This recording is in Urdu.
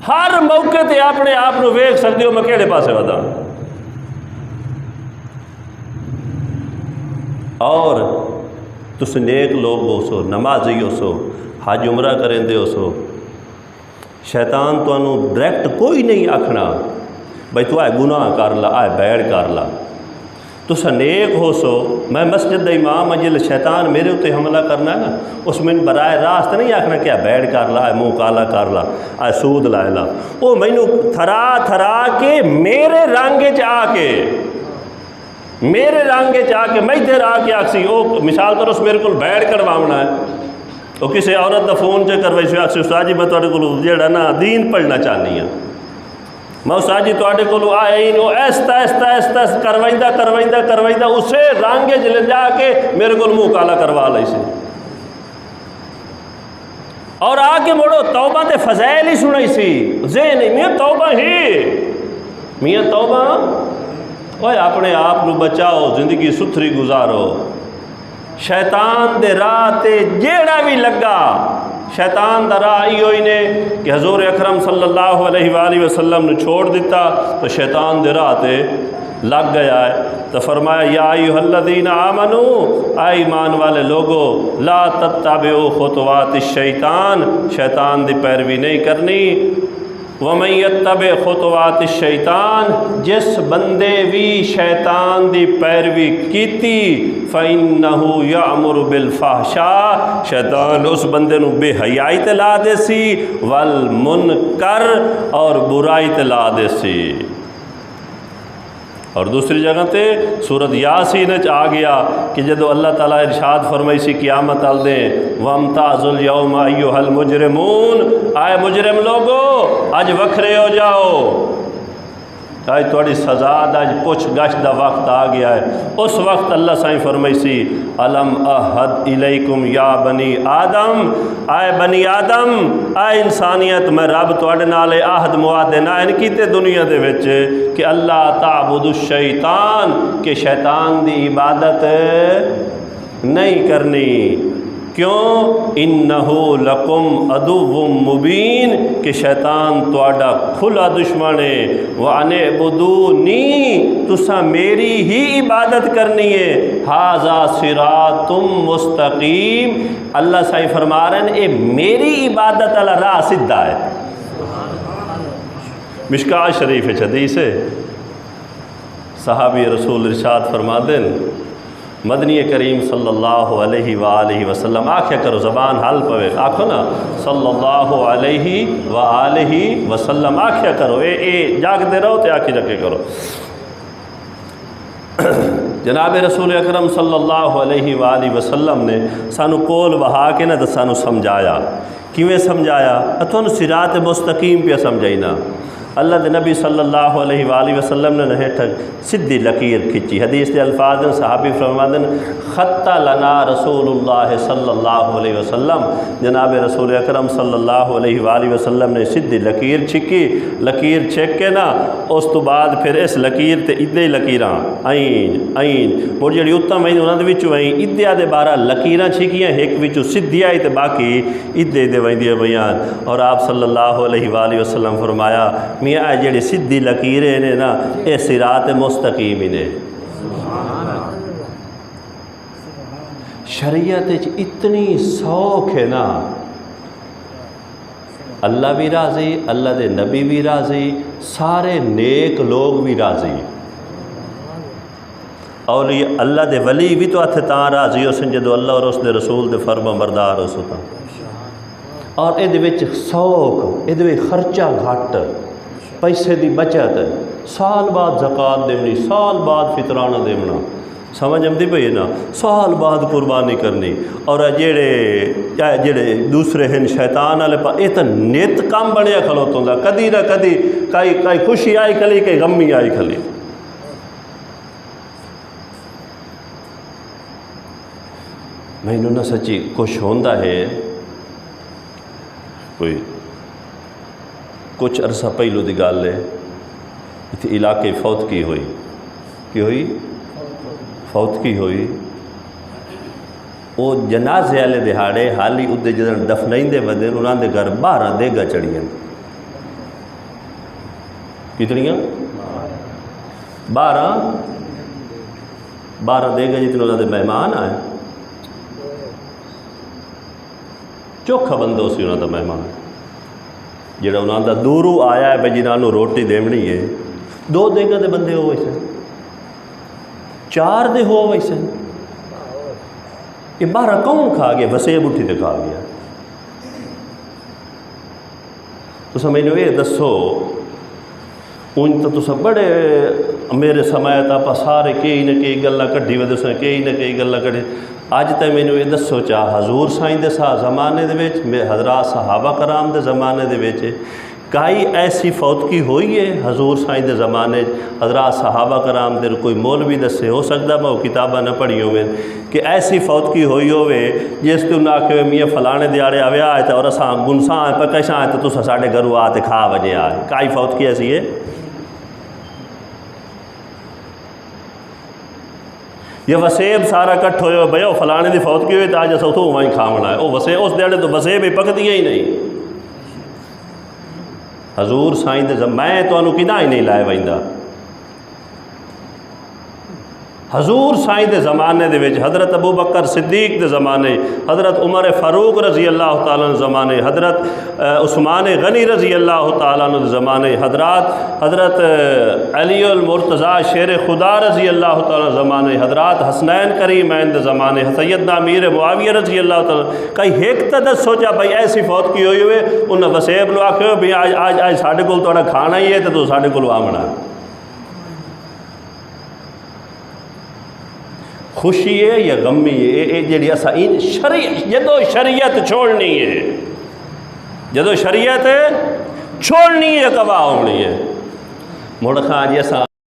ہر موقع تے اپنے آپ کو ویکھ سکتے ہو میں کہڑے پاسے ودا. اور تس نیک لوگ ہو سو، نمازی ہو سو، حج عمرہ کریں دے ہو سو، شیطان تو انہوں ڈائریکٹ کوئی نہیں آکھنا بھائی تو آئے گناہ کر لا، آئے بیڑ کر لا. تسا نیک ہو سو، میں مسجد دا امام جل شیطان میرے اتنے حملہ کرنا ہے نا، اس میں براہ راست نہیں آکھنا کہ بیڑ کر لا، منہ کالا کر لا، سود لائے لا. وہ مینوں تھرا تھرا کے میرے رنگ آ کے میرے رنگ آ کے میں دیر آ کے آکسی وہ مثال طور اس میرے کو بیڑ کروانا ہے. وہ کسی عورت دا فون چ کروائی سی آکسی استاد جی میں تھوڑے کو جڑا نا دین پڑھنا چاہنی ہوں، میں استاد جی تھوڑے کو آئے وہ ایستا ایستا ایستا کروائندہ اسے رنگ لے جا کے میرے کو منہ کالا کروا لی سی. اور آ کے مڑو توبہ تے فضائل ہی سنائی سی، ذہن میاں توبہ ہی میاں توبہ اوے اپنے آپ کو بچاؤ، زندگی ستھری گزارو. شیطان دے راہ تے جیڑا بھی لگا، شیطان دا راہ ہوئی نے کہ حضور اکرم صلی اللہ علیہ وآلہ وسلم نے چھوڑ دیتا تو شیطان دے راہ تے لگ گیا ہے. تو فرمایا یا ایھا الذین آمنو، اے ایمان والے لوگو، لا تتبعوا خطوات الشیطان، شیطان دی پیروی نہیں کرنی. وَمَن يَتَّبِعْ خُطُوَاتِ الشَّيْطَانِ، جس بندے بھی شیطان دی پیروی کیتی فَإِنَّهُ يَأْمُرُ بِالْفَحْشَاءِ، شیطان اس بندے نو بے حیائی تے لا دے سی، وَالْمُنکر، اور برائی تے لا دے سی. اور دوسری جگہ تے سورت یاسین آ گیا کہ جدو اللہ تعالیٰ ارشاد فرمائی سی قیامت آل دیں وَامْتَازُوا الْيَوْمَ أَيُّهَا الْمُجْرِمُونَ، آئے مجرم لوگو آج وکھرے ہو جاؤ، آج تھوڑی سزا آج پوچھ گچھ دا وقت آ گیا ہے. اس وقت اللہ سائیں فرمائی سی الم احد الیکم یا بنی آدم، آئے بنی آدم، آئے انسانیت، میں رب تواڈے نال عہد معاہدے نہ کیتے دنیا دے وچ کہ اللہ تعبد الشیطان، کہ شیطان دی عبادت نہیں کرنی. کیوں؟ انہو لکم عدو مبین، کہ شیطان تواڈا کھلا دشمن ہے. وَأَنِ اعْبُدُونِی، تسا میری ہی عبادت کرنی ہے. ھذا صراط مستقیم، اللہ سائیں فرما رہے ہیں اے میری عبادت والا راہ سیدھا ہے. مشکوٰۃ شریف حدیث ہے، صحابی رسول ارشاد فرما دیں مدنی کریم صلی اللہ علیہ وآلہ وسلم، آکھیا کرو زبان حل پوے، آکھو نا صلی اللہ علیہ وآلہ وسلم، آکھیا کرو، اے جاگتے رہو تے آکھی رکھے کرو. جناب رسول اکرم صلی اللہ علیہ وآلہ وسلم نے سانو کول وہا کے نا تو سانو سمجھایا. کیویں سمجھایا؟ اتھوں صراط مستقیم پہ سمجھائینا. اللہ دے نبی صلی اللہ علیہ وآلہ وسلم نے ہیٹھ سدھی لکیر کھچی. حدیث دے الفاظ صحابی فرمادن خط لنا رسول اللہ صلی اللہ علیہ وسلم، جناب رسول اکرم صلی اللہ علیہ وآلہ وسلم نے سدھی لکیر چھکی. لکیر چھک کے نا اس تو بعد پھر اس لکیر تے ادھے لکیراں این اور جڑی اتم ہیں انہاں دے وچوں ہیں ادھے دے 12 لکیراں چھکیاں، ایک وچوں سدھی آئی تے باقی ادھے دے ویندیاں بیان. اور آپ صلی اللہ علیہ وآلہ وسلم فرمایا میاں جڑی سدھی لکیریں نے نا اے صراط مستقیم ہی نے. شریعت اتنی سوکھ ہے نا، اللہ بھی راضی، اللہ دے نبی بھی راضی، سارے نیک لوگ بھی راضی. اور یہ اللہ دے ولی بھی تو ہتھ تاں راضی ہو سن جدو اللہ اور اس دے رسول دے فرما بردار ہو ستا. اور یہ وچ سوکھ، یہ خرچہ گھٹ، پیسے دی بچت، سال بعد زکوٰۃ دیونی، سال بعد فطرانہ دیونا، سمجھ آمدی پئی نا، سال بعد قربانی کرنی. اور جڑے دوسرے ہیں شیطان والے پا یہ تو نت کام بنیا کھلوتوں دا، کدی نہ کدی کئی خوشی آئی کھلی، کئی غمی آئی کھلی. مینوں نہ سچی کچھ ہوندا ہے، کوئی کچھ عرصہ پہلو دی گل ہے، اتنے علاقے فوت کی ہوئی فوت کی ہوئی. وہ جنازے والے دہاڑے حالی ادھے جدن دفنائیں دے ودے انہاں دے گھر 12 دیگا چڑھیاں. کتنیاں 12 دے گا جتنے انہوں نے مہمان آئے چوکھا بندہ سی انہوں نے مہمان جڑا انہوں نے دوروں آیا ہے بھائی جنہوں روٹی دیونی ہے 2 دے گا دے بندے ہو ویسے 4 دے ہو ویسے کہ 12 کون کھا گیا وسیب اٹھی تے کھا گیا تو سمجھو یہ دسو ان تو سب بڑے میرے سمایت آپ سارے کئی نہ کئی گلاں کڈھی ودے سن کئی نہ کئی گلاں کڈھی اج تے مینوں یہ دسو چا حضور سائیں دے زمانے دے وچ حضرات صحابہ کرام دے زمانے دے وچ کئی ایسی فوتگی ہوئی ہے حضور سائیں دے زمانے حضرات صحابہ کرام دے کوئی مولوی دسے ہو سکتا میں وہ کتاباں نہ پڑھی ہوئے کہ ایسی فوتگی ہوئی ہوئے جس تو نہ کہ میاں فلانے دیاڑے آوے آئے تھے اور اساں گنساں پکشاں آئے تو ساڈے گھروں آتے کھا وجے آئے کئی فوتگی ایسی ہے یہ وسیب سارا کٹ ہوئے ہو بھائی فلانے دی فوتگی ہوئی تو آج اساں اتوں وہیں کھاونا ہے وہ وسیب اس دیاڑے تو وسیب ہی پکدی ہی نہیں حضور سائیں دے میں تو انہوں کداں ہی نہیں لائے ویندا حضور سائیں دے زمانے دے وچ حضرت ابو بکر صدیق دے زمانے حضرت عمر فاروق رضی اللہ تعالیٰ عنہ زمانے حضرت عثمان غنی رضی اللہ تعالیٰ عنہ زمانے حضرت علی المرتضیٰ شیر خدا رضی اللہ تعالیٰ عنہ زمانے حضرات حسنین کریمین دے زمانے سیدنا امیر معاویہ رضی اللہ تعالیٰ کئی ایک تدس سوچا بھائی ایسی فوتگی ہوئی ہوئے انہیں وسیب لو آکھے بھی آج ساڈے کول تہاڈا کھانا ہی ہے تو ساڈے کول آمنا خوشی ہے یا غمی ہے یہ جڑی اسا جدو شریعت چھوڑنی ہے جدو شریعت چھوڑنی ہے کبا ہونی ہے مڑ خان جی اسا